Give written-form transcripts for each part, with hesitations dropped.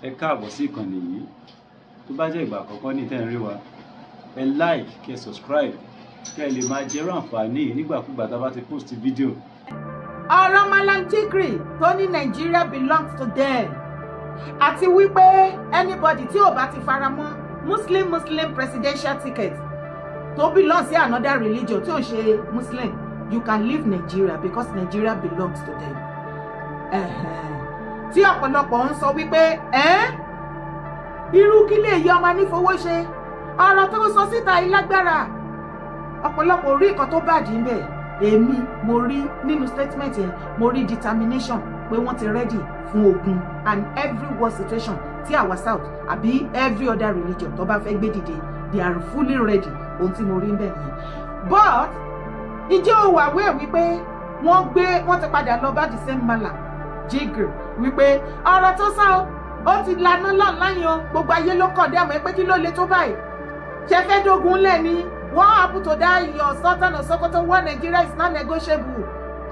ẹ káàbọ̀ sí ìkànnì yìí. Tó bá jẹ́ ìgbà àkọ́kọ́ ní tẹ́ ń rí wa, ẹ like, kẹ́ subscribe, kẹ́ lè máa jẹ́rọ àǹfààní yìí nígbàkúgbà tá a bá ti post fídíò. ọ̀rọ̀ Malam Tigri tó ní Nigeria belongs to them àti wípé anybody tí ò bá ti fara mọ́ Muslim presidential ticket tó belong sí another religion tí ò ṣe Muslim, you can leave Nigeria because Nigeria belongs to them. Tí ọ̀pọ̀lọpọ̀ ń sọ wípé irú kí lè yí ọmọ nífowó ṣe, ọ̀rọ̀ tó sọ síta yìí lágbára. Ọ̀pọ̀lọpọ̀ orí nǹkan tó bàjẹ́ ń bẹ̀. Èmi mo rí nínú statement yẹn, mo rí determination pé wọ́n ti ready fún ogun and every war situation tí àwa South àbí every other religion tó bá fẹ́ gbé dìde, they are fully ready. Ohun tí mo rí ń bẹ̀ nìyẹn. But ìjẹ́ òwò àwẹ̀ wípé wọ́n ti padà lọ bá the same Malam Tigri wípé ọ̀rọ̀ tó sá ó ti lanà láyìn o, gbogbo ayé ló kọ̀ dé àmọ́ pé kí ló le tó báyìí. Ṣé fẹ́ dógun lẹ̀ ni? What happened to that your Sultan of Sokoto? One Nigeria is not negotiable.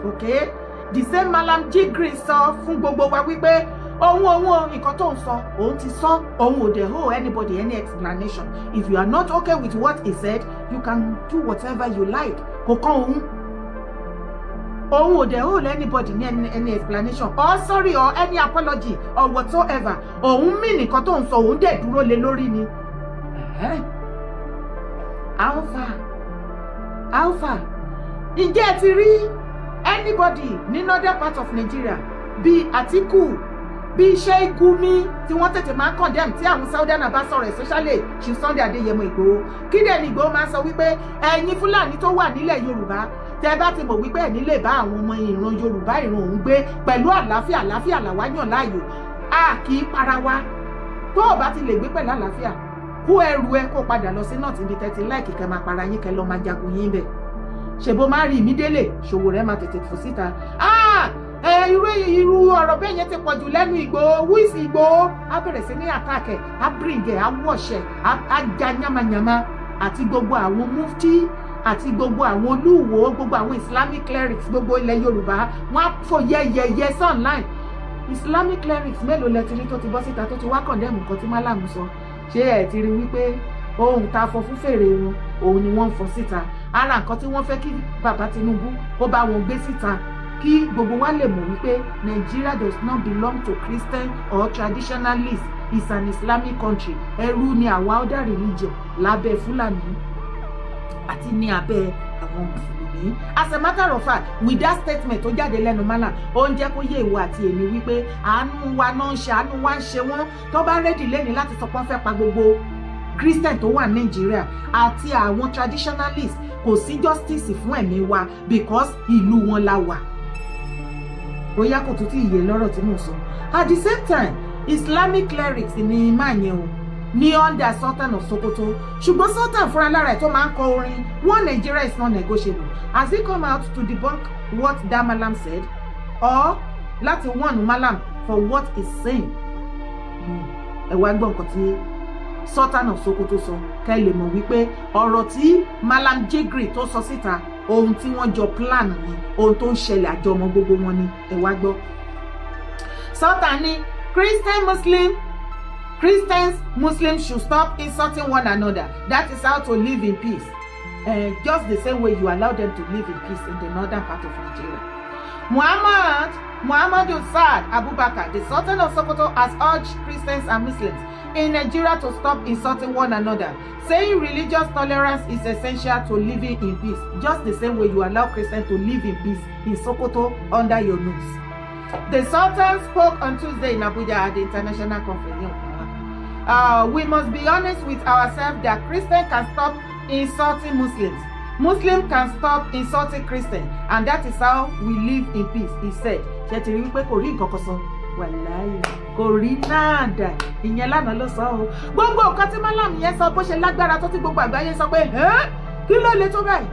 Okay? The same Malam Tigri sọ fún gbogbo wa wípé ohun nǹkan tó ń sọ, òun ti sọ, òun ò dẹ̀ hold anybody any explanation. If you are not okay with what he said, you can do whatever you like. Kò kàn òun ò dẹ̀ hold anybody ní any explanation or sorry or any apology or whatsoever. Òun mí nǹkan tó ń sọ, òun dẹ̀ dúró lé lórí ni. Alpha. Ǹjẹ́ ẹ ti rí anybody ní northern part of Nigeria bí Atiku, bí Sheikh Gumi tí wọ́n tètè máa ń condemn tí àwọn Southern bá sọ̀rọ̀ especially Chief Sunday Adéyẹmọ Ìgbòho. Kí dẹ̀ ni Ìgbòho máa ń sọ wípé ẹ̀yin Fúlàní tó wà nílẹ̀ Yorùbá tẹ́ bá ti mọ̀ wípé ẹ̀ nílé bá àwọn ọmọ ìran Yorùbá ìran òun gbé pẹ̀lú àlàáfíà làwa yàn láàyò. A kì í para wa. Tó o bá ti lè gbé pẹ̀lú àlàáfíà, kó ẹrù ẹ kó padà lọ sí north ibi tẹ́tí láìkì kẹ́ máa para yín kẹ́ lọ máa jagun yín bẹ̀. Ṣèbó máa rí ìmídélé ṣòwò rẹ̀ máa tètè fò síta. Irú ọ̀rọ̀ bẹ́ẹ̀ yẹn ti pọ̀ jù lẹ́nu Ìgbòho. Who is Ìgbòho? Á bẹ̀rẹ̀ sí ní àtàkẹ́, á bíríngẹ̀, á wọ̀ṣẹ̀, á já yamayama àti gbogbo àwọn mufti àti gbogbo àwọn olúwo, gbogbo àwọn Islamic clerics gbogbo ilẹ̀ Yorùbá wọ́n á fò yẹ́yẹ́yẹ́ online. Islamic clerics mélòó lẹ ti rí tó ti bọ́ síta tó ti wá condemn nǹkan tí Malam sọ? Ṣé ẹ ti rí wípé ohun tá a fọ fún fèrè wọn òun ni wọ́n ń fọ síta? Ara nǹkan tí wọ́n fẹ́ kí bàbá Tinubu kó bá wọn gbé síta kí gbogbo wa lè mọ̀ wípé Nigeria does not belong to Christian or traditionalists. It's an Islamic country. Ẹrú ni àwa other religion lábẹ́ Fúlàní àti ní abẹ́ àwọn Mùsùlùmí. As a matter of fact, with that statement tó jáde lẹ́nu Malam, ó ń jẹ́ kó yé ìwọ àti èmi wípé àánú wa náà ń ṣe, àánú wa ń ṣe wọ́n tó bá rẹ́dì lẹ́ni láti sọ pé wọ́n fẹ́ pa gbogbo Christian tó wà Nàìjíríà àti àwọn traditionalists. Kò sí justice fún ẹ̀mí wa because ìlú wọn la wà. Bóyá kò tún tí ìyè lọ́rọ̀ tí mò ń sọ. At the same time, Islamic clerics ni máa yẹn o ní under Sultan of Sokoto. Ṣùgbọ́n Sultan fúnra lára ẹ̀ tó máa ń kọ orin one Nigeria is not negotiable. Has he come out to debunk what that Malam said or láti warn Malam for what he's saying? Ẹ wá gbọ́ nǹkan tí Sultan of Sokoto sọ ká lè mọ̀ wípé ọ̀rọ̀ tí Malam Tigri tó sọ síta ohun tí wọ́n jọ plan ni, ohun tó ń ṣẹlẹ̀ àjọmọ́ gbogbo wọn ni. Ẹ wá gbọ́. Sultan ní Christians, Muslims should stop insulting one another. That is how to live in peace. Just the same way you allow them to live in peace in the northern part of Nigeria. Muhammadu Saad Abubakar, the Sultan of Sokoto, has urged Christians and Muslims in Nigeria to stop insulting one another, saying religious tolerance is essential to living in peace. Just the same way you allow Christians to live in peace in Sokoto under your nose. The Sultan spoke on Tuesday in Abuja at the international conference. We must be honest with ourselves that Christians can stop insulting Muslims. Muslims can stop insulting Christians, and that is how we live in peace, he said. Ṣé ti rí wípé kò rí nǹkan kan sọ? Wàláhì kò rí náàdà. Ìyẹn lánàá ló sọ o. Gbogbo nǹkan tí Malam yẹn sọ bó ṣe lágbára tó tí gbogbo àgbáyé sọ pé kí ló le tó báyìí?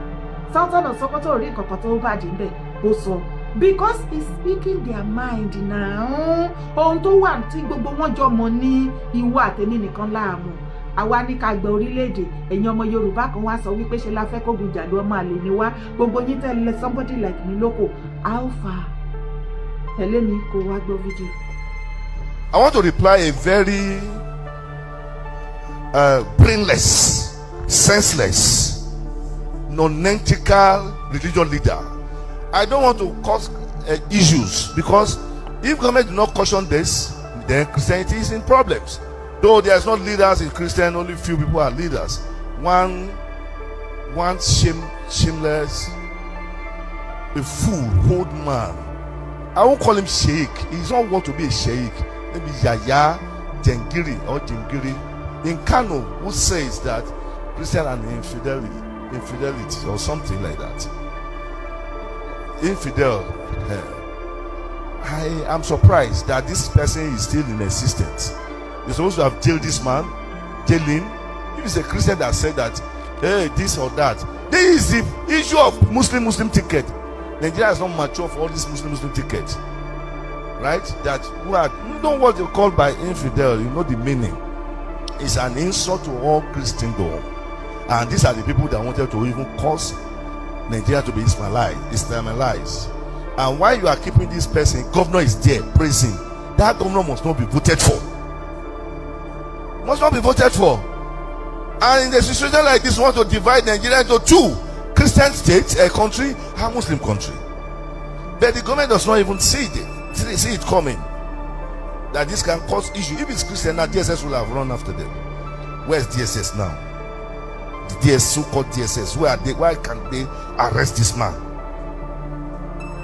Sultan of Sokoto rí nǹkan kan tó bàjẹ́ ńbẹ̀ ó sọ. Because he's speaking their mind now. Ohun tó wà tí gbogbo wọn jọ mọ̀ ní ìwọ àtẹ̀mí nìkan láàmú. Àwa ní ká gba orílẹ̀-èdè, ẹ̀yin ọmọ Yorùbá kan wá sọ wípé ṣe la fẹ́ kógun jà ló ọmọ àlè ni wá. Gbogbo yín tẹ̀lé somebody like me lóko. Alpha, tẹ̀lé mi kó wá gbọ́ fídíò. I want to reply a very brainless, senseless, nonsensical religious leader. I don't want to cause issues, because if government do not caution this, then Christianity is in problems. Though there's not leaders in Christian, only few people are leaders. One shameless, a fool, old man. I won't call him sheikh. He's not want to be a sheikh. Maybe Yaya Jengiri or Jengiri in Kano, who says that Christian and infidelity or something like that. Infidel. I am surprised that this person is still in existence. You're supposed to have jailed this man, jail him. If it's a Christian that said that, hey, this or that. This is the issue of Muslim ticket. Nigeria is not mature for all these Muslim tickets, right? That who are, you know what they call by infidel, you know the meaning. It's an insult to all Christendom, and these are the people that wanted to even cause Nigeria to be Islamized. And while you are keeping this person, governor is there praising. That governor must not be voted for. Must not be voted for. And in a situation like this, we want to divide Nigeria into two: Christian states, a country, and Muslim country. But the government does not even see it coming, that this can cause issue. If it's Christian, now DSS will have run after them. Where's DSS now? The so-called DSS, where are they? Why can't they arrest this man?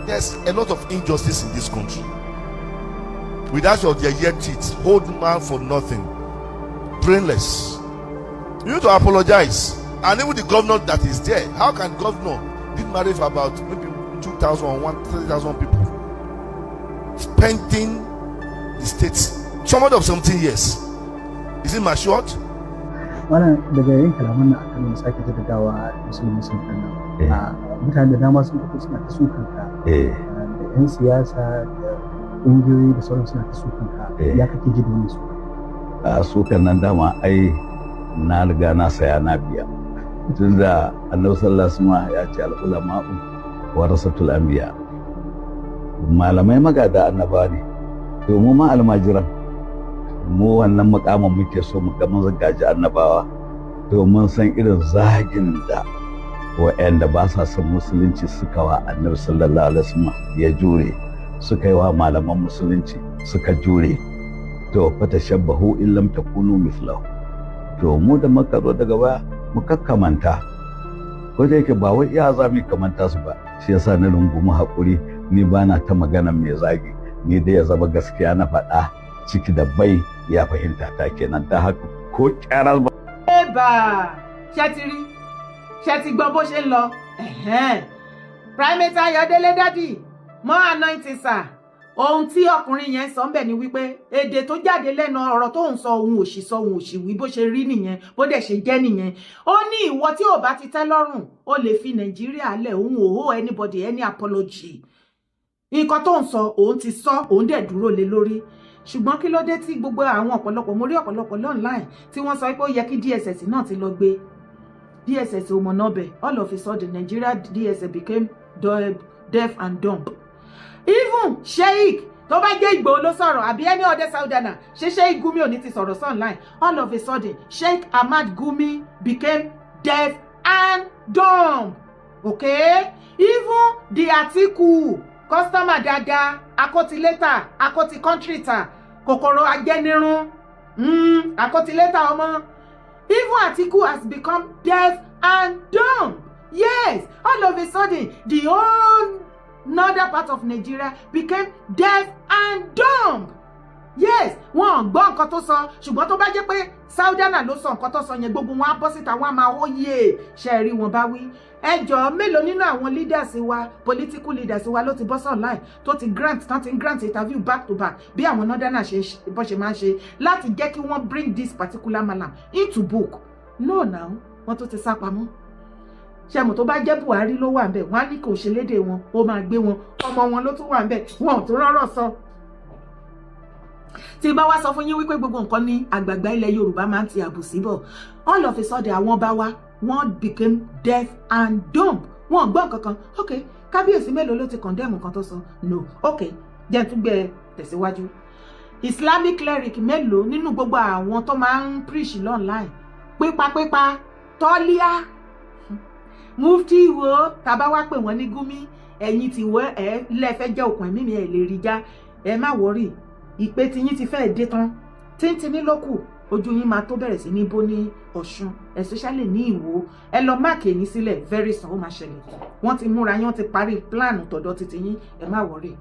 There's a lot of injustice in this country. Without your teeth, hold man for nothing, brainless. You need to apologize. And even the governor that is there, how can governor did marry for about maybe 2,000 or 3,000 people, spending the states somewhat of 17 years? Is it matured? Wannan daga yin kalaman na akan sake jaddadawa musulmi sun kanna mutane da dama sun fito suna ta sukanka da yan siyasa da ƙungiyoyi da sauran suna ta sukanka ya kake ji da wannan su a sukan nan dama ai na riga na saya na biya tunda Annabi sallallahu alaihi wasallam ya ce al-ulama'u warasatul anbiya, malamai magada annaba ne, to mu ma almajiran mu wannan mukamin muke so mu ga mun gaji annabawa, to mun san irin zagin da wa'anda ba sa son musulunci suka wa Annabi sallallahu alaihi wasallam ya jure, suka yi wa malaman musulunci suka jure. To fatashabbahu in lam takunu mithlahu. To mu da muka zo daga baya muka kamanta, ko da yake ba wai iya za mu kamanta su ba, shi yasa na rungumi hakuri, ni bana ta magana mai zagi, ni dai ya zama gaskiya na faɗa ciki da bai ya fahimta ta kenan, ta haka ko kyarar ba. Eba ṣe ti gbọ́ bó ṣe ń lọ. Primate Ayọ̀délé dádì mọ́ anointing sir. Ohun tí ọkùnrin yẹn sọ ńbẹ̀ ni wípé èdè tó jáde lẹ́nu ọ̀rọ̀ tó ń sọ ohun òṣì sọ ohun òṣì wí bó ṣe rí nìyẹn, bó dẹ̀ ṣe jẹ́ nìyẹn. Ó ní ìwọ tí ò bá ti tẹ́ lọ́rùn ó lè fi Nàìjíríà lẹ̀, òun ò hó anybody any apology. Nǹkan tó ń sọ òun ti sọ, òun dẹ̀ dúró lé lórí. Ṣùgbọ́n kí ló dé tí gbogbo àwọn ọ̀pọ̀lọpọ̀ mo rí ọ̀pọ̀lọpọ̀ online tí wọ́n sọ pé ó yẹ kí DSS náà ti lọ gbé. DSS ò mọ̀ náà bẹ̀, all of a sudden Nigeria DSS became deaf and dumb. Even Sheikh tó bá jẹ́ Ìgbòho ló sọ̀rọ̀ àbí any other Southern, ṣé Sheikh Gumi ò ní ti sọ̀rọ̀ online? All of a sudden Sheikh Ahmad Gumi became deaf and dumb. Okay? Even the Atiku customer dada akotileta akoti country ta kòkòrò ajẹnirun akotileta ọmọ. Even Atiku has become deaf and dumb. Yes, all of a sudden the whole northern part of Nigeria became deaf and dumb. Yes, wọ́n gbọ́ nǹkan tó sọ, ṣùgbọ́n tó bá jẹ́ pé Southern ló sọ nǹkan tó sọ yẹn, gbogbo wọn á bọ́ síta, wọ́n á máa hóyè ṣe rí wọn bá wí. Ẹ jọ̀ọ́ mélòó nínú àwọn leaders wa, political leaders wa ló ti bọ́ sí online tó ti grant interview back to back bí àwọn Northern ṣe bọ́ ṣe máa ń ṣe láti jẹ́ kí wọ́n bring this particular malam into book. No now, wọ́n tó ti sá pamọ́. Ṣẹ̀mù tó bá jẹ́ Buhari ló wà ńbẹ̀, wọ́n á ní kò ṣe lédè wọn, ó máa gbé wọn, ọmọ wọn ló tún wà ńbẹ̀, wọn ò tún rọ́rọ̀ sọ. Tí bá wá sọ fún yín wípé gbogbo nǹkan ní àgbààgbà ilẹ̀ Yorùbá máa ń ti àbùsí bọ̀, all of a sudden àwọn bá wá, wọ́n became deaf and dumb. Wọ́n gbọ́ nǹkan kan. Okay, kábíyèsí mélòó ló ti condemn nǹkan tó sọ? No. Okay, jẹ́ tún gbé tẹ̀síwájú. Islamic cleric mélòó nínú gbogbo àwọn tó máa ń preach online pípa tọ́líà mufti wo tàbá wá pè wọ́n ní gúnmí ẹ̀yin ti wọ́ ẹ̀ lẹ́fẹ́ jẹ́ òkun ẹ̀mí mi ẹ̀ lè rí já ẹ má wọ́rì ìpè tí yín ti fẹ́ dé tán tíntìní ló kù ojú yín máa tó bẹ̀rẹ̀ sí ní bó ní Ọ̀ṣun especially ní Ìwó ẹ lọ máàkì yín sílẹ̀ very soon ó máa ṣẹlẹ̀ wọ́n ti múra yín wọ́n ti parí plan tọ̀dọ̀ títí yín ẹ má wọ́rì.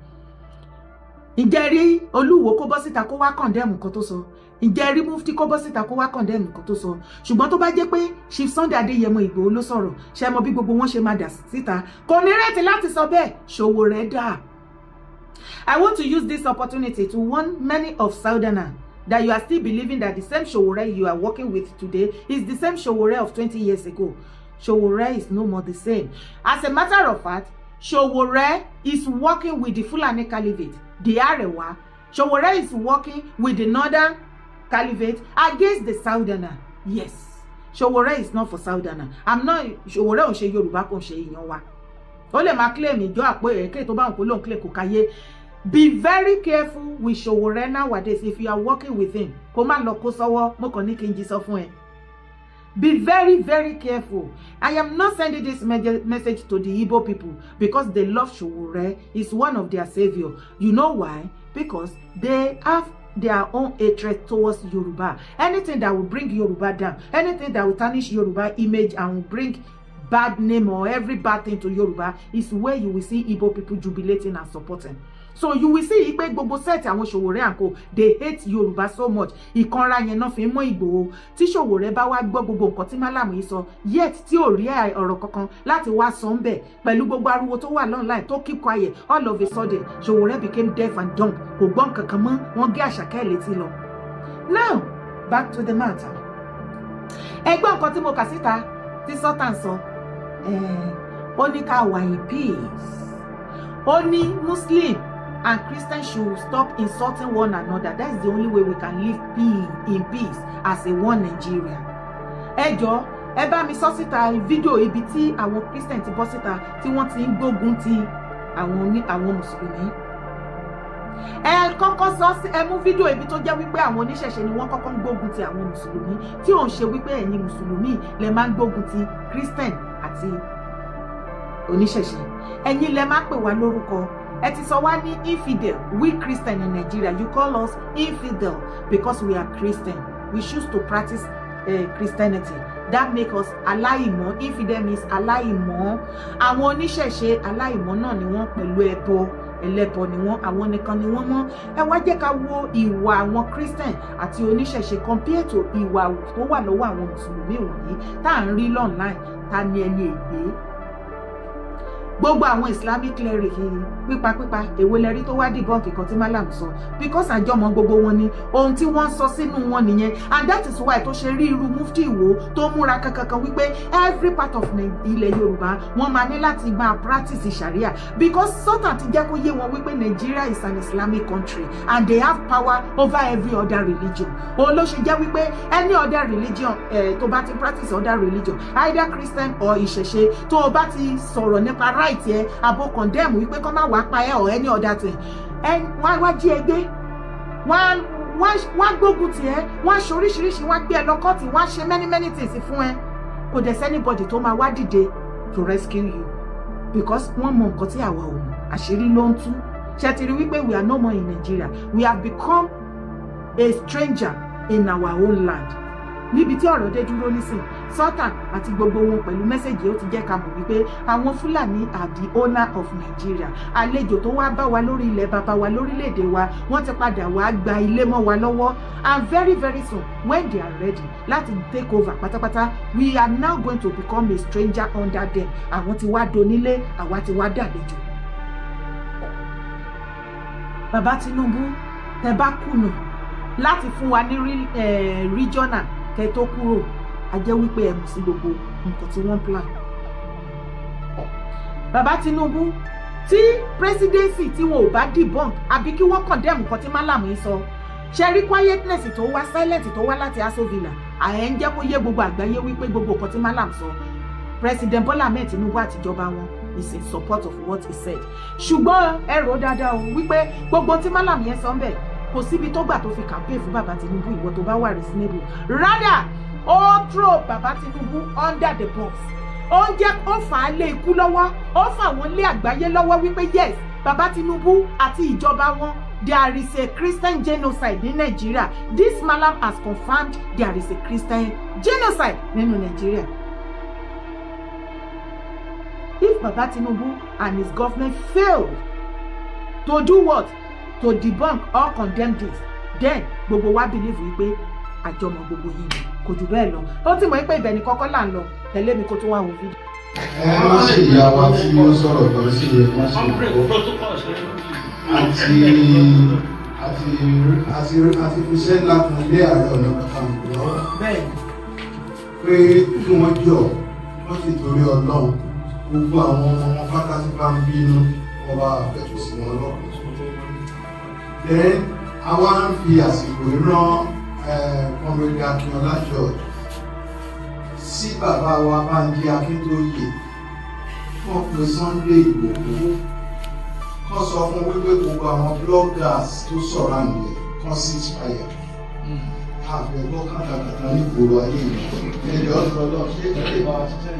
Ǹjẹ́ rí Olúwo kó bọ́ síta kó wá condemn nǹkan tó sọ ǹjẹ́ rí mufti kó bọ́ síta kó wá condemn nǹkan tó sọ ṣùgbọ́n tó bá jẹ́ pé Chief Sunday Adéyẹmọ Ìgbòho ló sọ̀rọ̀ ṣe mọ bí gbogbo wọn ṣe máa dà síta kò ní rètí láti sọ bẹ́ẹ̀ Sowore dà. I want to use this opportunity to warn many of Southerners that you are still believing that the same Sowore you are working with today is the same Sowore of 20 years ago. Sowore is no more the same. As a matter of fact, Sowore is working with the Fulani Caliphate, the Arewa. Sowore is working with the Northern Caliphate against the Southerner. Yes, Sowore is not for Southerner. I'm not Sowore ò ṣe Yorùbá kò ṣe èèyàn wa. Ó lè máa claim ìjọ àpò èké tó bá ń polóhùn claim kò káyé. Be very careful with Sowore nowadays if you are working with him. Kó má lọ kó sọ́wọ́ mo kàn ní kí n jí sọ fún ẹ. Be very, very careful. I am not sending this message to the Igbo people because they love Sowore. It's one of their savior. You know why? Because they have their own hatred towards Yoruba. Anything that will bring Yoruba down, anything that will tarnish Yoruba image and will bring bad name or every bad thing to Yoruba is where you will see Igbo people jubilating and supporting. So you will see pé gbogbo set àwọn Sowore anko they hate Yoruba so much. Ìkanra yẹn náà fi mọ́ Ìgbòho. Tí Sowore bá wá gbọ́ gbogbo nǹkan tí Málàmù yìí sọ, yet tí ò rí ọ̀rọ̀ kankan láti wá sọ ńbẹ̀ pẹ̀lú gbogbo ariwo tó wà online tó keep quiet all of a sudden Sowore became deaf and dumb. Kò gbọ́ nǹkan kan mọ́, wọ́n gé Àṣàkẹ́ létí lọ. Now, back to the matter. Ẹ gbọ́ nǹkan tí mo kà síta tí Sultan sọ. Ó ní ká wà in peace. Ó ní Muslim and Christians should stop insulting one another. That's the only way we can live in peace as a one Nigeria. Ẹ jọ̀ọ́, ẹ bá mi sọ síta fídíò ibi tí àwọn Christian ti bọ́ síta tí wọ́n ti ń gbógun ti àwọn Mùsùlùmí. Ẹ kọ́kọ́ sọ sí ẹ mú fídíò ibi tó jẹ́ wípé àwọn oníṣẹ̀ṣe ni wọ́n kọ́kọ́ ń gbógun ti àwọn Mùsùlùmí tí ò ń ṣe wípé ẹ̀yin Mùsùlùmí lẹ máa ń gbógun ti Christian àti oníṣẹ̀ṣe. Ẹ̀yin lẹ máa pè wá lórúkọ. Ẹ ti sọ wá ní infidel. We Christian in Nigeria, you call us infidel because we are Christian. We choose to practice Christianity. That make us aláìmọ́. Infidel means aláìmọ́. Àwọn oníṣẹ̀ṣe aláìmọ́ náà ni wọ́n pẹ̀lú ẹlẹ́bọ ni wọ́n, àwọn nìkan ni wọ́n mọ́. Ẹ wá jẹ́ ká wo ìwà àwọn Christian àti oníṣẹ̀ṣe compare to ìwà tó wà lọ́wọ́ àwọn Mùsùlùmí wọ̀nyí tá à ń rí online ta ni ẹni ègbé. Gbogbo àwọn Islamic cleric pípa èwo lẹ́rí tó wá debunk kan tí Malam sọ because àjọmọ̀ gbogbo wọn ni ohun tí wọ́n sọ sínú wọn nìyẹn and that is why tó ṣe rí irú mufti Ìwó tó múra kankan wípé every part of ilẹ̀ Yorùbá wọ́n máa ní láti máa practice Sharia because Sultan ti jẹ́ kó yé wọn wípé Nigeria is an Islamic country and they have power over every other religion. Òun ló ṣe jẹ́ wípé any other religion tó bá ti practice other religion either Christian or Ìṣẹ̀ṣe tó bá ti sọ̀rọ̀ nípa right yẹ abo condemn wípé kọ́ máa wá pa ẹ́ or any other thing wọ́n wá jí ẹgbẹ́ wọ́n gbógun tì ẹ́ wọ́n ṣe oríṣiríṣi wọ́n gbé ẹ lọ kọ́ọ̀tì wọ́n ṣe many things fún ẹ kò dẹ̀ anybody tó máa wá dìde to rescue you because wọ́n mọ nǹkan tí àwa ò mọ̀ àṣírí ló ń tú ṣe ti rí wípé we are no more in Nigeria we have become a stranger in our own land. Níbi tí ọ̀rọ̀ dé dúró nísìn Sultan àti gbogbo wọn pẹ̀lú mẹ́sẹ̀gì ó ti jẹ́ ká mọ̀ wípé àwọn Fúlàní are the owner of Nigeria. Àlejò tó wá bá wa lórí ilẹ̀ bàbá wa lórílẹ̀‐èdè wa wọ́n ti padà wá gba ilé mọ́ wa lọ́wọ́ and very soon when they are ready láti take over pátápátá we are now going to become a stranger under them. Àwọn ti wá donílé àwa ti wá dàlejò. Bàbá Tinubu tẹ bá kùnà láti fún wa ní regional kẹ tó kúrò a jẹ́ wípé ẹ mú sí gbogbo nǹkan tí wọ́n plan. Bàbá Tinubu tí presidency tí wọn ò bá debunk àbí kí wọ́n condemn nǹkan tí Malam ń sọ ṣe rí quietness tó wá silent tó wá láti Aso Villa àyẹ̀ ń jẹ́ kó yé gbogbo àgbáyé wípé gbogbo nǹkan tí Malam sọ President Bola Ahmed Tinubu àtijọba wọn is in support of what he said. Ṣùgbọ́n ẹ rò dáadáa o wípé gbogbo tí Malam yẹn sọ ń bẹ̀ kò síbi tó gbà tó fi campaign fún bàbá Tinubu ìwọ tó bá wà reasonable rather ó throw bàbá Tinubu under the bus ó fà á lé ikú lọ́wọ́ ó fà wọ́n lé àgbáyé lọ́wọ́ wípé yes bàbá Tinubu àti ìjọba wọn there is a Christian genocide ní Nigeria. This malam has confirmed there is a Christian genocide nínú Nigeria. If Baba Tinubu and his government failed to do what? To debunk or condemn this, then gbogbo wa believe wípé àjọmọ̀ gbogbo yìí kò jù bẹ́ẹ̀ lọ. Ó ti mọ̀ pé ibẹ̀ ni kọ́kọ́ là ń lọ tẹ̀lé mi kó tó wá wo fídíò. Má ṣe ìyá wa tí ó sọ̀rọ̀ lọ sí ẹ má ṣe àti fiṣẹ́ ńlá kan lé Ààrẹ Ọ̀nà Kakanfò lọ́wọ́ pé kí wọ́n jọ wọ́n sì torí Ọlọ́run gbogbo àwọn ọmọ pátá tí bá ń bínú wọ́n bá fẹ̀tù sí wọn lọ́wọ́. Then àwa ń fi àsìkò rán Comrade Akínọlá George sí bàbá wa Bánjí Akíntóyè wọ́n pe Sunday Ìgbòho kọ́ sọ fún wípé gbogbo àwọn bloggers tó sọ̀rọ̀ àmì kan ceasefire àfẹ́gbọ́ kàkàkàkà ní ìgboro ayé ìlú ẹ̀jẹ̀ ọ̀dọ́ lọ ṣé ẹ̀jẹ̀ bá wa ṣiṣẹ́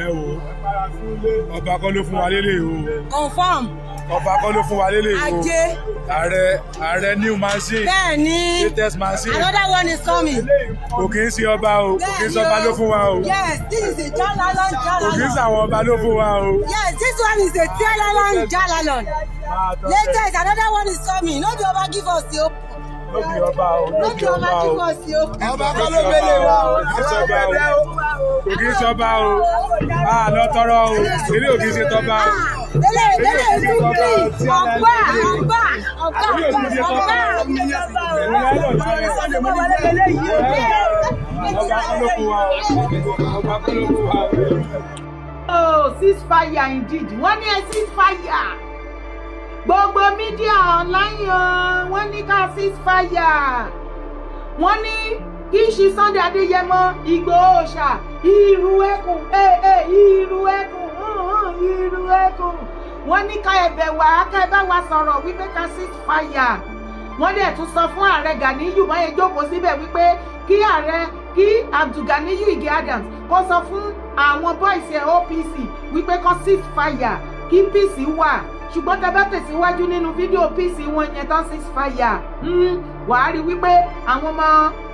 ẹ wo ọba kọ́ ló fún wa lélẹ̀ o. Confirm. Ọba kọ́ ló fún wa lélẹ̀ o. Ajé. Ààrẹ new machine. Bẹ́ẹ̀ni. Latest machine. Another one is coming. Kò kí ń ṣe ọba o. Kò kí ń ṣe ọba ló fún wa o. Yes, this is a jalalon. Kò kí ń ṣe àwọn ọba ló fún wa o. Yes, this one is a jalalon. Latest, another one is coming. No be ọba give us the hope. Ló bí ọba o. No be ọba give us the hope. Ọba kọ́ ló gbélé wa o. Kò kí ń ṣe ọba o. Lọ tọrọ o. Ilé ò kí ń ṣe tọba o. Ilé ìtúkì ọgbà. Oh, ceasefire indeed. Wọ́n ní ẹ ceasefire. Gbogbo mídíà online wọ́n ní ká ceasefire. Wọ́n ní kí n ṣe Sunday Adéyẹmọ Ìgbòho ṣá ìrù ẹkùn ìrù ẹkùn. Wọ́n ní ká ẹ̀bẹ̀ wá ká ẹ bá wa sọ̀rọ̀ wípé ká ceasefire. Wọ́n dẹ̀ tún sọ fún ààrẹ Ganiyu báyẹn jókòó síbẹ̀ wípé kí Abdulganiyu Ige Adams kó sọ fún àwọn boys OPC wípé kó ceasefire kí peace wà. Ṣùgbọ́n tẹ́ bá tẹ̀síwájú nínú fídíò peace wọn yẹn tán ceasefire wàá rí wípé àwọn ọmọ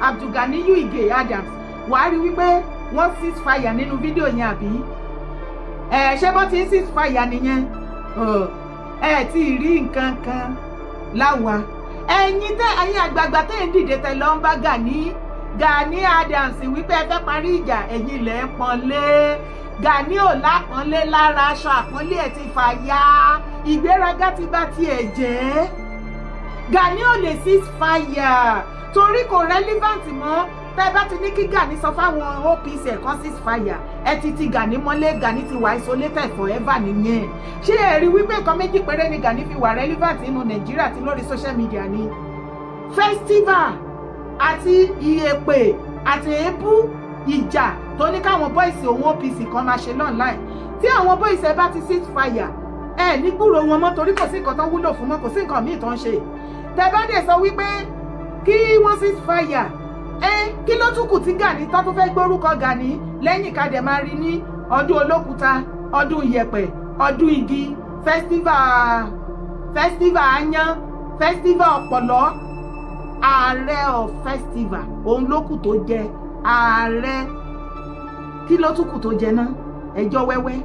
Abdulganiyu Ige Adams wàá rí wípé wọ́n ceasefire nínú fídíò yẹn àbí ṣé bọ́ ti ń ceasefire nìyẹn ti rí nǹkan kan láwa ẹ̀yin àgbààgbà tẹ́ ń dìde tẹ́ lọ ń bá Gani Adams wípé ẹ fẹ́ parí ìjà ẹ̀yin lẹ́ ń pọ́nlé Gani ò lápọ́nlé lára aṣọ àpọ́nlé ẹ̀ ti fàya ìgbéraga ti bá tiẹ̀ jẹ́ Gani ò lè ceasefire torí kò relevant mọ́ tẹ́ bá ti ní kí Gani sọ fáwọn OPC ẹ̀kọ́ ceasefire ẹ ti Gani mọ́lé Gani ti wà isolated forever nìyẹn ṣé ẹ rí wípé nǹkan méjì péré ni Gani fi wà relevant nínú Nàìjíríà àti lórí social media ni festival àti ìyèpè àti èébú ìjà tó ní káwọn boys òun OPC kan máa ṣe online tí àwọn boys ẹ bá ti ceasefire ẹ ní gbúrò wọn mọ́ torí kò sí nǹkan tó wúlò fún mọ́ kò sí nǹkan míì tó ń ṣe tẹ́ bá dẹ̀ sọ wípé kí wọ́n ceasefire kí ló tún kù tí Gani tó tún fẹ́ gbórúkọ Gani lẹ́yìn ká dẹ̀ máa rí ní ọdún olókùúta ọdún ìyẹ̀pẹ̀ ọdún igi festival ayan festival ọ̀pọ̀lọ́ ààrẹ of festival òun ló kù tó jẹ ààrẹ kí ló tún kù tó jẹ náà ẹjọ́ wẹ́wẹ́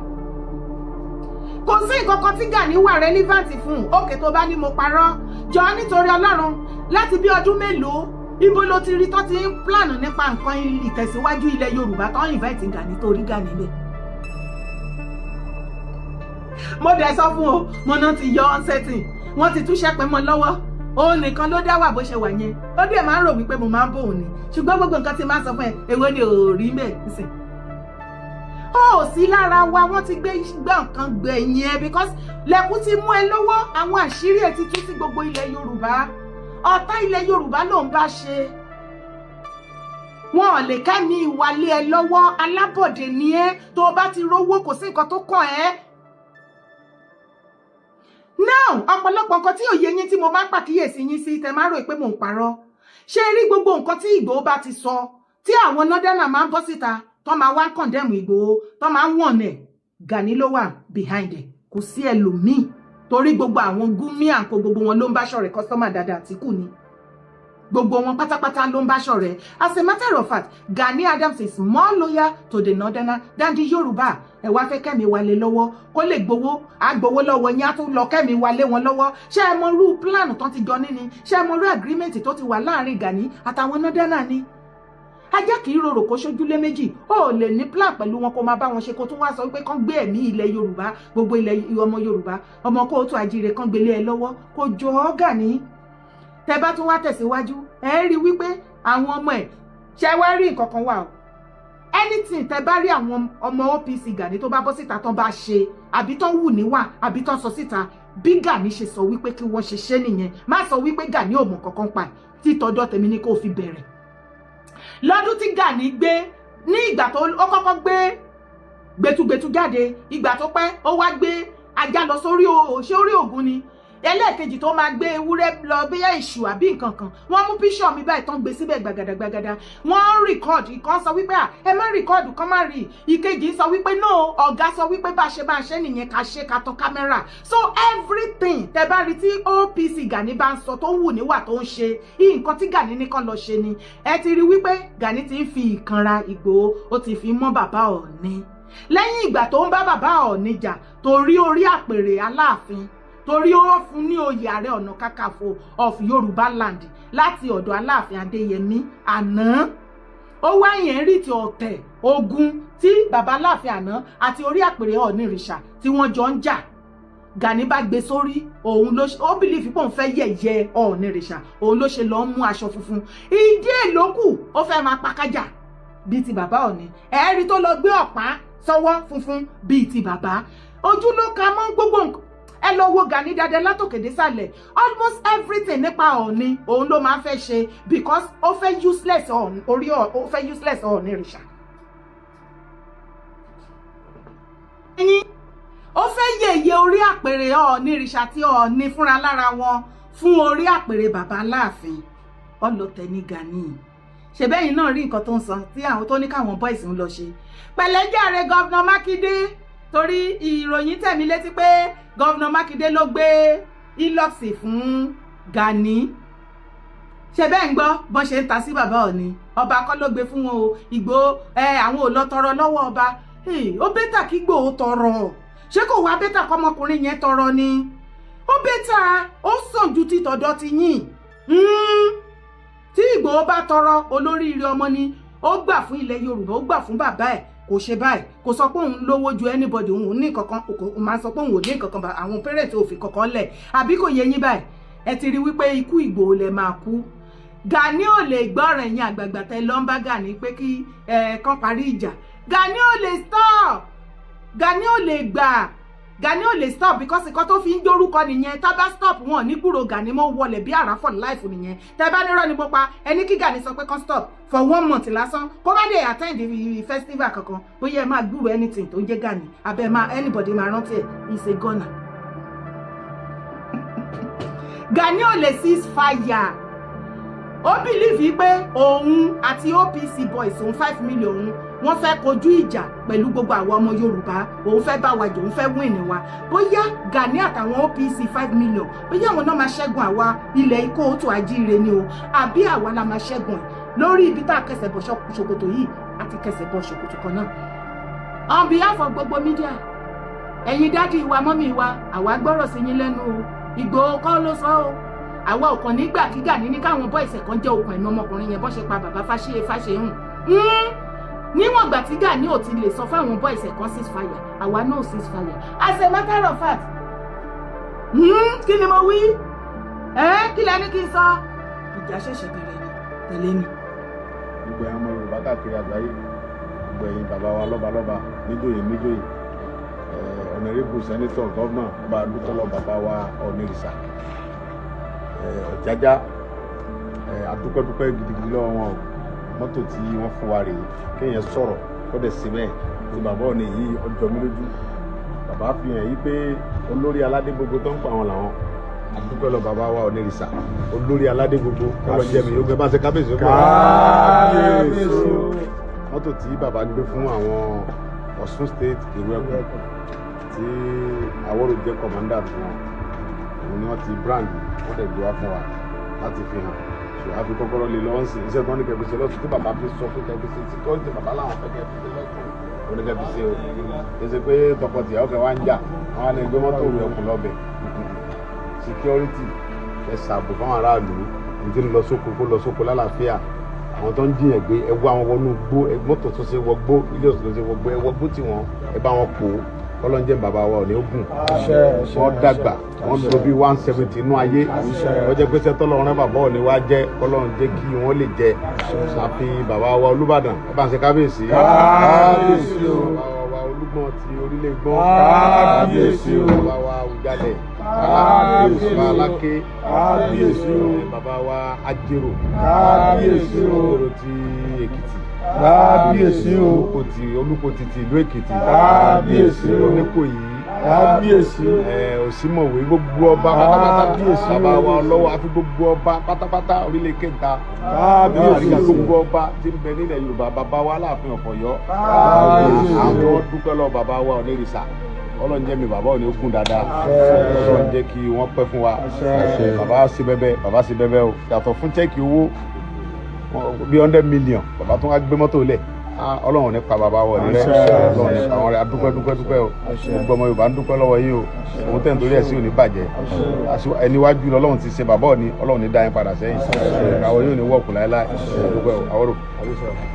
kò sí nǹkan kan tí Gani wà relevant fún òkè tó bá ní mo parọ́ jọ nítorí Ọlọ́run láti bí ọdún mélòó ibo ló ti rí tó ti ń plan nípa nǹkan ìtẹ̀síwájú ilẹ̀ Yorùbá tó ń invite Gani torí Gani bẹ́ẹ̀ mo dẹ̀ sọ fún o mo náà ti yọ uncertain wọ́n ti tún ṣẹ́pẹ́ mọ́ lọ́wọ́ òun nìkan ló dá wà bó ṣe wà yẹn ó dẹ̀ máa ń rò wípé mo máa ń bòun ni ṣùgbọ́n gbogbo nǹkan tí máa ń sọ fún ẹ èwo ni ò rí mẹ́ẹ̀ nísìn ó sí lára wa wọ́n ti gbé nǹkan gbẹ̀yìn ẹ because lẹ́kùn ti mú ẹ lọ́wọ́ àwọn àṣírí ẹ ti tú sí gbogbo ilẹ̀ Yorùbá ọ̀tá ilẹ̀ Yorùbá ló ń bá ṣe wọn ò lè kẹ́mi ìwàlé ẹ lọ́wọ́ alábọ̀dé ni ẹ tó o bá ti rówó kò sí nǹkan tó kàn ẹ́ now ọ̀pọ̀lọpọ̀ nǹkan tí òye yín tí mo bá pàkíyèsí yín sí tẹ máa rò pé mò ń parọ́ ṣé rí gbogbo nǹkan tí Ìgbòho bá ti sọ tí àwọn northerner máa ń bọ́ síta tó máa wá condemn Ìgbòho tó máa ń wọ̀n ẹ̀ Gani ló wà behind ẹ̀ kò sí ẹlòmíì torí gbogbo àwọn Gumi àǹkó gbogbo wọn ló ń bá ṣọ̀rẹ́ customer dáadáa Àtíkù ni gbogbo wọn pátápátá ló ń bá ṣọ̀rẹ́. As a matter of fact, Gani Adams is more loyal to the northerner than the Yorùbá. Ẹ wá fẹ́ Kẹ́mi Wálé lọ́wọ́ kó lè gbowó agbowó lọ́wọ́ yín á tún lọ Kẹ́mi Wálé wọn lọ́wọ́. Ṣé ẹ mọ irú plan tó ti jọ níní? Ṣé ẹ mọ irú agreement tó ti wà láàrin Gani àtàwọn northerner ni? Ajá kì í rorò kó ṣojúlé méjì ó lè ní plan pẹ̀lú wọn kó máa bá wọn ṣe kó tún wá sọ pé kán gbé ẹ̀mí ilẹ̀ Yorùbá gbogbo ilẹ̀ ọmọ Yorùbá ọmọ kóòtù àjíire kán gbélé ẹ lọ́wọ́ kó jọ ọ́ Gani. Tẹ́ bá tún wá tẹ̀síwájú ẹ rí wípé àwọn ọmọ ẹ̀ ṣe wá rí nǹkan kan wà o anything tẹ́ bá rí àwọn ọmọ OPC Gani tó bá bọ́ síta tán bá ṣe àbí tán wù níwà àbí tán sọ síta bí Gani ṣe sọ wípé kí wọ́n ṣe nìyẹn má sọ wípé Gani ò mọ̀ kankan pa tí tọjọ́ tèmi ní kó fi bẹ̀rẹ̀. Lọ́dún tí Gani gbé ní ìgbà tó ó kọ́kọ́ gbé gbẹtugbẹtu jáde ìgbà tó pẹ́ ó wá gbé ajá lọ sórí orí Ògún ni ẹlẹ́ẹ̀kejì tó máa gbé ewúrẹ́ lọ bí èṣù àbí nǹkan kan wọ́n mú píṣọ̀ mi báyìí tán gbé síbẹ̀ gbàgàdàgbàgàdà wọ́n record ìkan sọ wípé ẹ má record kan má rí ìkejì sọ wípé no ọ̀gá sọ wípé bá ṣe nìyẹn ká ṣe ká tán kámẹ́rà so everything tẹ bá rí tí OPC Gani bá ń sọ tó ń wù níwà tó ń ṣe nǹkan tí Gani nìkan lọ ṣe ni ẹ ti rí wípé Gani ti ń fi ìkanra Ìgbòho ó ti fi mọ́ bàbá Ọọ̀ni lẹ́yìn ìgbà tó ń bá bàbá Ọọ̀ni jà torí orí àpèrè Aláàfin torí ó fún ní oyè Ààrẹ Ọ̀nà Kakanfò of Yorùbá land láti ọ̀dọ̀ Aláàfin Adéyẹmí àná ó wá yẹn rí ti ọ̀tẹ̀ ogun tí bàbá Aláàfin àná àti orí àpèrè Ọ̀nìrìṣà tí wọ́n jọ ń jà Gani bá gbé sórí òun ló ó bìlífì pé òun fẹ́ yẹ̀yẹ́ Ọ̀nìrìṣà òun ló ṣe lọ mú aṣọ funfun ìdí èlòkù ó fẹ́ máa pakájà bíi ti bàbá Ọọ̀ni ẹ̀ẹ́rì tó lọ gbé ọ̀pá sọ́wọ́ funfun bíi ti bàbá ojú ló ka mọ́ gbogbo nǹkan ẹ lọ wo Gani dáadáa látòkè désàlẹ̀ almost everything nípa Ọọ̀ni òun ló máa ń fẹ́ ṣe because ó fẹ́ useless ó fẹ́ useless Ọ̀nìrìṣà. ó fẹ́ yẹ̀yẹ́ orí àpèrè Ọ̀nìrìṣà tí Ọọ̀ni fúnra lára wọn fún orí àpèrè bàbá Aláàfin ọlọ́tẹ̀ ní Gani ṣèbẹ́yìn náà rí nǹkan tó ń sọ tí àwọn tó ní káwọn boys ń lọ ṣe pẹ̀lẹ́jàre gọ́vnà Mákindé torí ìròyìn tẹ̀mí létí pé gọ́vnà Mákindé ló gbé ìlọ́ọ̀sì fún Gani ṣe bẹ́ẹ̀ ń gbọ́ bọ́n ṣe ń ta sí bàbá Ọọ̀ni ọba kọ́ ló gbé fún wọn o Ìgbòho àwọn ò lọ tọrọ lọ́wọ́ ọba ó bẹ́tà kí Ìgbòho tọrọ ṣé kò wá bẹ́tà kọ́mọkùnrin yẹn tọrọ ni ó bẹ́tà ó sàn ju ti tọ̀dọ̀ ti yìn tí Ìgbòho bá tọrọ olóríire ọmọ ni ó gbà fún ilẹ̀ Yorùbá ó gbà fún bàbá ẹ̀ kò ṣe báyìí kò sọ pé òun lówó ju anybody òun ní kankan òun máa sọ pé òun ò ní kankan àwọn parents ò fi kankan lẹ̀ àbí kò yẹ yín báyìí ẹ ti rí wípé ikú Ìgbòho lẹ máa kú Gani ò lè gbọ́ ọ̀rọ̀ ẹ̀yìn àgbààgbà tẹ lọ ń bá Gani pé kí kán parí ìjà Gani ò lè stop Gani ò lè gbà Gani ò lè stop because nǹkan tó fi ń dórúkọ nìyẹn tá bá stop wọn ní gbúrò Gani mọ́ wọlé bí àrá for life nìyẹn tẹ́ bá nírọ́ ni mo pa ẹni kí Gani sọ pé kán stop for 1 month lásán kó má dé attend the festival kankan bóyá ẹ máa gbúrò anything tó ń jẹ́ Gani abẹ́ máa anybody máa rántí ẹ̀ is a gunner. Gani ò lè cease fire ó bìlífì pé òun àti OPC boys òun 5 million wọ́n fẹ́ kojú ìjà pẹ̀lú gbogbo àwọn ọmọ Yorùbá òun fẹ́ bá wa jò òun fẹ́ win wa bóyá Gani àtàwọn OPC 5 million bóyá àwọn náà máa ṣẹ́gun àwa ilẹ̀ Ìkóòtù Àjíire ni o àbí àwa la máa ṣẹ́gun ẹ̀ lórí ibi tá a kẹsẹ̀ bọ̀ ṣòkòtò yìí àti kẹsẹ̀ bọ̀ ṣòkòtò kan náà. On behalf of gbogbo media ẹ̀yin dádì wa mọ́mì wa àwa gbọ́rọ̀ sí yín lẹ́nu o Ìgbòho kọ́ ló sọ o àwa ò kàn nígbà kí Gani ní káwọn boys kan jẹ́ okùn ẹ̀mí ọmọkùnrin yẹn bọ́n ṣe pa bàbá Fáṣehùn níwọ̀n ìgbà tí Gani ò ti lè sọ fáwọn boys kan ceasefire àwa náà ceasefire as a matter of fact kí ni mo wí kí lẹ́ni kí n sọ ìjà ṣẹ̀ṣẹ̀ bẹ̀rẹ̀ ni tẹ̀lé mi. gbogbo ẹ̀yin ọmọ Yorùbá káàkiri àgbáyé gbogbo ẹ̀yin bàbá wa lọ́balọ́ba níjòyè honorable senator governor ọba adútọ́lọ́ bàbá wa Ọ̀nìrìṣà Ọ̀jájá adúpẹ́dúpẹ́ gidigidi lọ́wọ́ wọn mọ́tò tí wọ́n fún wa rèé kéèyàn sọ̀rọ̀ kó dẹ̀ sí bẹ́ẹ̀ tí bàbá Ọọ̀ni yìí ọjọ́ mi lójú bàbá fi hàn yí pé olórí aládé gbogbo tó ń pa àwọn làwọn àdúgbò lọ bàbá wa Onírìṣà olórí aládé gbogbo kọ́lọ́ jẹ́ mi yóò gbé bá ṣe kábíyèsí mọ́tò tí bàbá gbé fún àwọn Ọ̀ṣun state ìlú ẹ̀kọ́ tí Àwòrò jẹ́ kọ̀mọ́ndà fún wọn òun ni wọ́n ti brand wọ́n dẹ̀ gbé wá fún wa láti fi hàn ṣùgbọ́n a fi kọ́kọ́rọ́ lè lọ́wọ́ sí iṣẹ́ tó ní kẹ́bi ṣe lọ́sùn tí bàbá fi sọ fún kẹ́bi ṣe security bàbá làwọn fẹ́ kẹ́bi ṣe lọ́sùn òun ní kẹ́bi ṣe o kì í ṣe pé tọkọtìyàwó kẹ́ wá ń jà wọ́n á lè gbé mọ́tò rẹ̀ kù lọ́bẹ̀ security ẹ ṣàbò fáwọn aráàlú nítorí lọ sóko kó lọ sóko lálàáfíà àwọn tó ń jiyàn gbé ẹ wọ àwọn wọnú gbó ẹ mọ́tò tó ṣe wọgbó ilé òsì tó ṣe wọgbó ẹ wọgbó tí wọn ẹ bá wọn kó kọlọ́njẹ́ bàbá wa ò ní ogun wọ́n dàgbà wọ́n lò bí 170 inú ayé wọ́n jẹ́ pé sẹ́tọ́ lọ́rùn bàbá ò ní wá jẹ́ kọlọ́run jẹ́ kí wọ́n lè jẹ àfi bàbá wa Olúbàdàn ẹ bá ń ṣe kábíyèsí kábíyèsí o bàbá wa Olúgbọ́n ti orílẹ̀ gbọ́n kábíyèsí o bàbá wa Awùjalẹ̀ kábíyèsí o Aláké kábíyèsí o bàbá wa Ajérò kábíyèsí o Ajérò ti Èkìtì kábíyèsí o Olúkòtì ti ìlú Èkìtì kábíyèsí o Oníkòyí kábíyèsí Òsímọ̀wé gbogbo ọba pátápátá bàbá wa Ọlọ́wọ̀ àfi gbogbo ọba pátápátá orílẹ̀ kẹta kábíyèsí gbogbo ọba tí ń bẹ nílẹ̀ Yorùbá bàbá wa Aláàfin Ọ̀fọ̀yọ́ àwọn dúpẹ́ lọ bàbá wa Onírìṣà Ọlọ́run jẹ́ mi bàbá ò ní kún dáadáa Ọlọ́run jẹ́ kí wọ́n pẹ́ fún wa bàbá sí bẹ́bẹ́ o yàtọ̀ fún chẹ́ẹ̀kì owó bí 100 million bàbá tó wá gbé mọ́tò lẹ̀ Ọlọ́run ní pa bàbá wọ̀ nílẹ̀ Ọlọ́run ní pa àwọn rẹ̀ adúpẹ́ o gbogbo ọmọ Yorùbá ń dúpẹ́ lọ́wọ́ yín o òun tẹ̀ ń torí ẹ̀ sí òní bàjẹ́ ẹni wájú Ọlọ́run ti ṣe bàbá òní Ọlọ́run ní dá yín padà sẹ́yìn àwọn yóò ní wọ́ọ̀kù láéláé dúpẹ́ o Àwòrò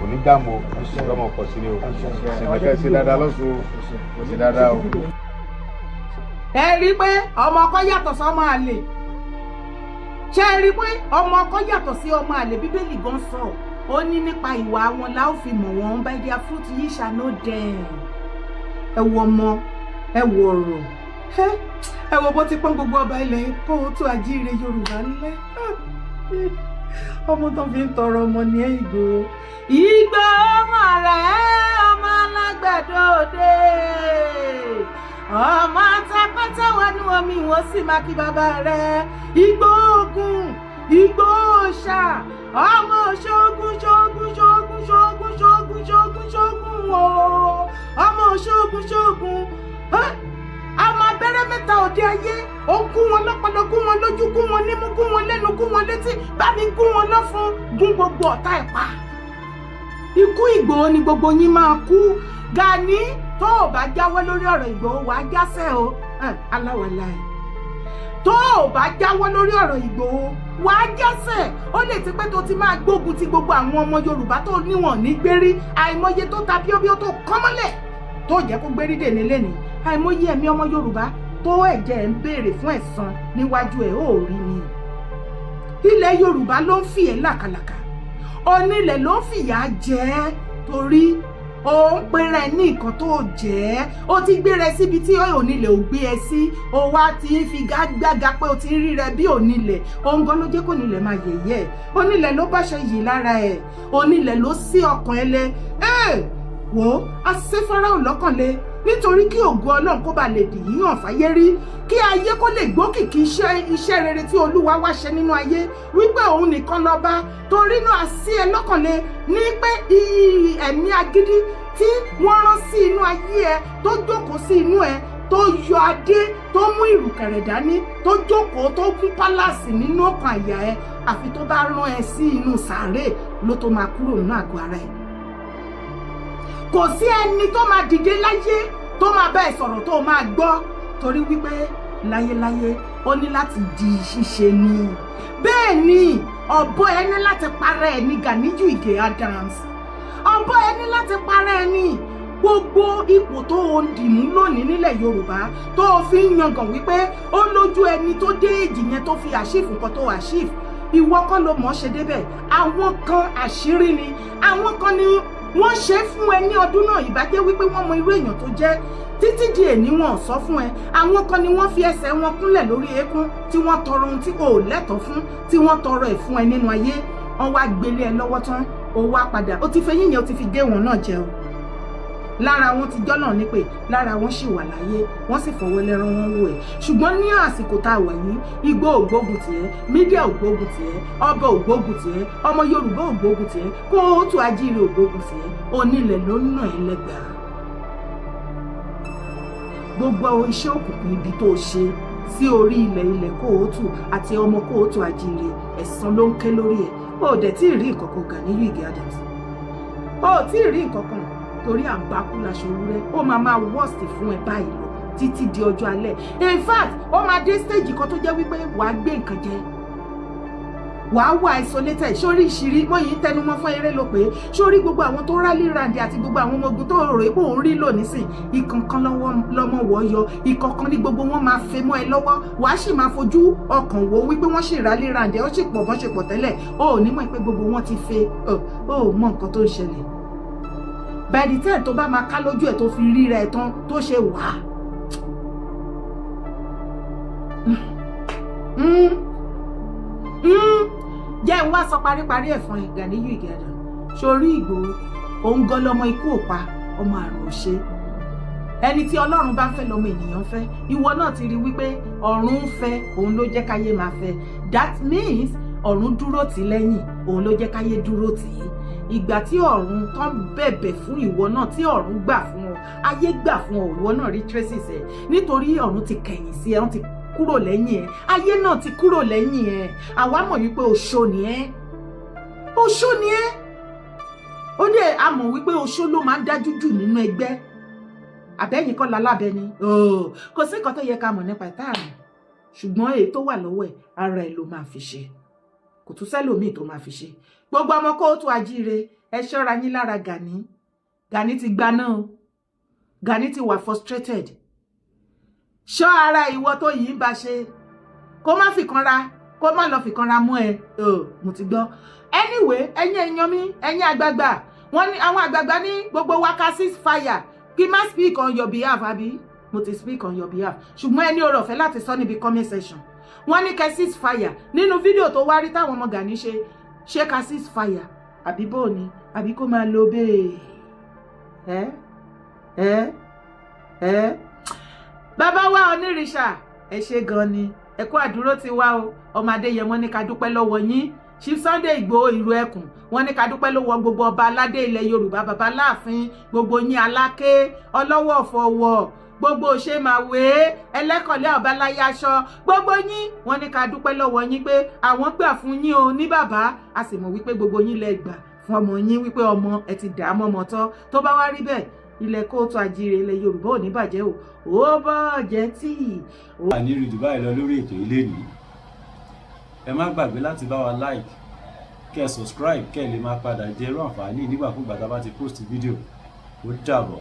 òní dààmú o ọlọ́mọ pọ̀ sí ni o ṣèmẹ́kẹ́ ṣe dáadáa lọ́sùn o ṣe dáadáa o. ẹ rí i pé ọmọ ọkọ yàtọ̀ sọ́mọ àlè ṣé ẹ rí i pé ọmọ ọkọ yàtọ̀ sí ọmọ àlè Bíbélì gan sọ ó ní nípa ìwà wọn la ó fi mọ̀ wọ́n by their fruit ye shall know them. ẹ wo ọmọ ẹ wo ọ̀rọ̀ ẹ wo bó ti pọ́n gbogbo ọba ilẹ̀ kó o tó àjíire Yorùbá ńlẹ̀ ọmọ tó fi ń tọrọ ọmọ ní Ìgbòho ọmọ rẹ̀ ọmọ alágbàdo òde ọmọ àtàpátá wọnú omi ìwọ sì máa kí bàbá rẹ̀ Ìgbòho Òòṣà ọmọ ṣógun o ọmọ ṣógun ọmọ abẹ́rẹ́ mẹ́ta òde ayé ó gún wọn lọ́pọlọ gún wọn lójú gún wọn nímú gún wọn lẹ́nu gún wọn létí bá mi gún wọn lọ́fun gún gbogbo ọ̀tá ẹ̀ pa ikú Ìgbòho ni gbogbo yín máa kú Gani tó o bá jáwọ́ lórí ọ̀rọ̀ Ìgbòho wàá jásẹ̀ o aláwàlá ẹ̀ tó o bá jáwọ́ lórí ọ̀rọ̀ Ìgbòho wàá jásẹ̀ ó lè ti pẹ́ tó ti máa gbógun ti gbogbo àwọn ọmọ Yorùbá tó níwọ̀n ní gbérí àìmọye tó ta bíọ́bíọ́ tó kọ́mọ́lẹ̀ tó jẹ́ kó gbérí dè nílé ni àìmọye ẹ̀mí ọmọ Yorùbá tó ẹ̀jẹ̀ ń béèrè fún ẹ̀san níwájú ẹ̀ ó rí ni ilẹ̀ Yorùbá ló ń fi ẹ̀ làkàlàkà onílẹ̀ ló ń fìyà jẹ ẹ́ torí ó ń pèrè ní nǹkan tó jẹ́ ó ti gbéra síbi tí onílẹ̀ ò gbé ẹ sí ó wá ti ń fi gágbága pé ó ti ń rí rẹ bí onílẹ̀ òun gan ló jẹ́ kó onílẹ̀ máa yẹ̀yẹ́ onílẹ̀ ló báṣẹ yìí lára ẹ̀ onílẹ̀ ló sí ọkàn ẹ lẹ wò ó asẹ́fárá ò lọ́kàn lé nítorí kí ògo Ọlọ́run kó ba lè dì yíyàn fáyé rí kí ayé kó lè gbókìkí iṣẹ́ rere tí Olúwa wá ṣe nínú ayé wípé òun nìkan lọ́ba torí náà sí ẹ lọ́kàn lé ní pé ẹ̀mí agídí tí wọ́n rán sí inú ayé ẹ tó jókòó sí inú ẹ tó yọ adé tó mú ìrùkẹ̀rẹ̀ dání tó jókòó tó gún pálásì nínú ọkàn àyà ẹ àfi tó bá rán ẹ sí inú sàárè ló tó máa kúrò nínú àgọ́ ara ẹ kò sí ẹni tó máa dìde láyé tó máa bá ẹ sọ̀rọ̀ tó máa gbọ́ torí wípé láyéláyé ó ní láti di ṣíṣe ni bẹ́ẹ̀ ni ọ̀bọ ẹ ní láti parẹ́ ẹ ní Ganiju Ìgè Adams ọ̀bọ ẹ ní láti parẹ́ ẹ ní gbogbo ipò tó o ń dìmú lónìí nílẹ̀ Yorùbá tó o fi ń yangàn wípé ó lójú ẹni tó dé èjì yẹn tó fi àṣìfù nǹkan tó àṣìfù ìwọ kọ́ ló mọ̀ ṣe débẹ̀ àwọn kan àṣírí ni àwọn kan ni wọ́n ṣe fún ẹ ní ọdún náà ìbájẹ́ wípé wọ́n mọ irú èèyàn tó jẹ́ títí di èní wọn ò sọ fún ẹ àwọn kan ni wọ́n fi ẹsẹ̀ wọn kúnlẹ̀ lórí eékún tí wọ́n tọrọ ohun tí o ò lẹ́tọ̀ọ́ fún tí wọ́n tọrọ ẹ̀ fún ẹ nínú ayé wọ́n wá gbélé ẹ lọ́wọ́ tán ó wá padà ó ti fẹ́ yíyan ó ti fi gé wọn náà jẹ o lára wọn ti jọ́nà nípè, lára wọn sì wà láyé, wọ́n sì fọwọ́ lẹ́rán wọn wò ẹ̀. Ṣùgbọ́n ní àsìkò tá a wà yìí, igbó ò gbógun tiẹ̀, mídíà ò gbógun tiẹ̀, ọba ò gbógun tiẹ̀, ọmọ Yorùbá ò gbógun tiẹ̀, kóòtù ajíire ò gbógun tiẹ̀, onílẹ̀ ló ń nà ẹ́ lẹ́gbàá. Gbogbo iṣẹ́ òkùnkùn ibi tó ṣe sí orí ilẹ̀ kóòtù àti ọmọ kóòtù ajíire, ẹ̀san ló ń ké lórí ẹ̀. Ó dẹ̀ tí ì rí nǹkan kan Gani Igi Adams. Ó tí ì rí nǹkan kan torí àbákú laṣọ ewúrẹ́. Ó máa worst fún ẹ báyìí lọ títí di ọjọ́ alẹ́. In fact, ó máa dé stage kan tó jẹ́ wípé wàá gbé nǹkan jẹ, wàá wà isolated. Sórí ìṣírí wọ́n yìí tẹnumọ́ fún eré ló pé sórí gbogbo àwọn tó rálí ràǹdì àti gbogbo àwọn ọmọ ogun tó rò pé òun rí lò nísìn, ìkankan lọ́mọ wọ́ yọ, ìkankan ní gbogbo wọn máa fẹ́ mọ́ ẹ lọ́wọ́. Wàá sì máa fojú ọkàn wò wípé wọ́n sì rálí ràǹdì, ó sì pọ̀ bọ́n ṣe pọ̀ tẹ́lẹ̀. Ó ní mọ̀ pé gbogbo wọn ti fẹ́, ó mọ nǹkan tó ń ṣẹlẹ̀. By the time tó bá máa ká lójú ẹ̀ tó fi ríra ẹ̀ tán tó ṣe wà jẹ́ ń wá sọ paríparí ẹ̀ fún ẹ Gani Igi Adams. Sórí Ìgbòho òun gan lọmọ ikú òpa, ọmọ àrùn òṣè. Ẹni tí Ọlọ́run bá fẹ́ lọmọ ènìyàn fẹ́. Ìwọ náà ti rí wípé ọ̀run ń fẹ́, òun ló jẹ́ káyé máa fẹ́. That means ọ̀run dúró tì lẹ́yìn, òun ló jẹ́ káyé dúró tì í. Ìgbà tí ọ̀run tán bẹ̀bẹ̀ fún ìwọ náà, tí ọ̀run gbà fún ọ, ayé gbà fún ọ, ìwọ náà rí traces ẹ̀. Nítorí ọ̀run ti kẹ̀yìn sí ẹ, wọ́n ti kúrò lẹ́yìn ẹ, ayé náà ti kúrò lẹ́yìn ẹ. Àwa mọ̀ wípé oṣó ni ẹ́, oṣó ni ẹ́. Ó dẹ̀ a mọ̀ wípé oṣó ló máa ń dájú jù nínú ẹgbẹ́. Àbẹ́yìn kọ́ lalábẹ́ ni, kò sí nǹkan tó yẹ ká mọ̀ nípa ìtaàmù. Ṣùgbọ́n èyí tó wà lọ́wọ́ ẹ̀, ara ẹ̀ ló máa fi ṣe, kò tún sẹ́lòmíì tó máa fi ṣe. Gbogbo ọmọ kóòtù ajíire, ẹ ṣọ́ra yín lára Gani. Gani ti gbaná o, Gani ti wà frustrated. Ṣọ́ ara ìwọ tó yìí ń bá ṣe, kó má fìkanra, kó má lọ fìkanra mú ẹ. Mo ti gbọ́. Anyway, ẹ̀yin èèyàn mi, ẹ̀yin àgbààgbà, wọ́n ní àwọn àgbààgbà ní gbogbo wákà ceasefire kí má speak on your behalf àbí? Mo ti speak on your behalf. Ṣùgbọ́n ẹni oore ọ̀fẹ́ láti sọ níbi comment section. Wọ́n ní kẹ́ ceasefire nínú fídíò tó wá rí táwọn ọmọ Gani ṣe ká ceasefire àbí bó ni àbí kó máa lo bẹ́ẹ̀. Bàbá wa onírìṣà, ẹ ṣé gan ni, ẹ kú àdúró ti wá o. Ọmọ Adéyẹmọ ní ká dúpẹ́ lọ́wọ́ yín. Chief Sunday Igboho ìlú ẹkùn, wọ́n ní ká dúpẹ́ lọ́wọ́ gbogbo ọba aládé ilẹ̀ Yorùbá, bàbá Aláàfin, gbogbo yín aláké, ọlọ́wọ́ fọwọ́, gbogbo òṣèmàwé, ẹlẹ́kọ̀ọ́lẹ́ ọ̀báláyé aṣọ, gbogbo yín, wọ́n ní ká dúpẹ́ lọ́wọ́ yín pé àwọn gbà fún yín o ní bàbá. A sì mọ̀ wípé gbogbo yín lẹ gbà fún ọmọ yín, wípé ọmọ ẹ ti dà á mọ́mọ́ tán. Tó bá wá rí bẹ́ẹ̀, ilẹ̀ kóòtù ajíire ilẹ̀ Yorùbá ò ní bàjẹ́ o, ó bàjẹ́ tí. Wà ní rí Dubai lọ lórí ètò ilé ní. Ẹ má gbàgbé láti bá wa like, kẹ́ subscribe, kẹ́ lè máa padà jẹ irú àǹfààní nígbàkúgbà tá a bá ti post fídíò. Ó dàbọ̀.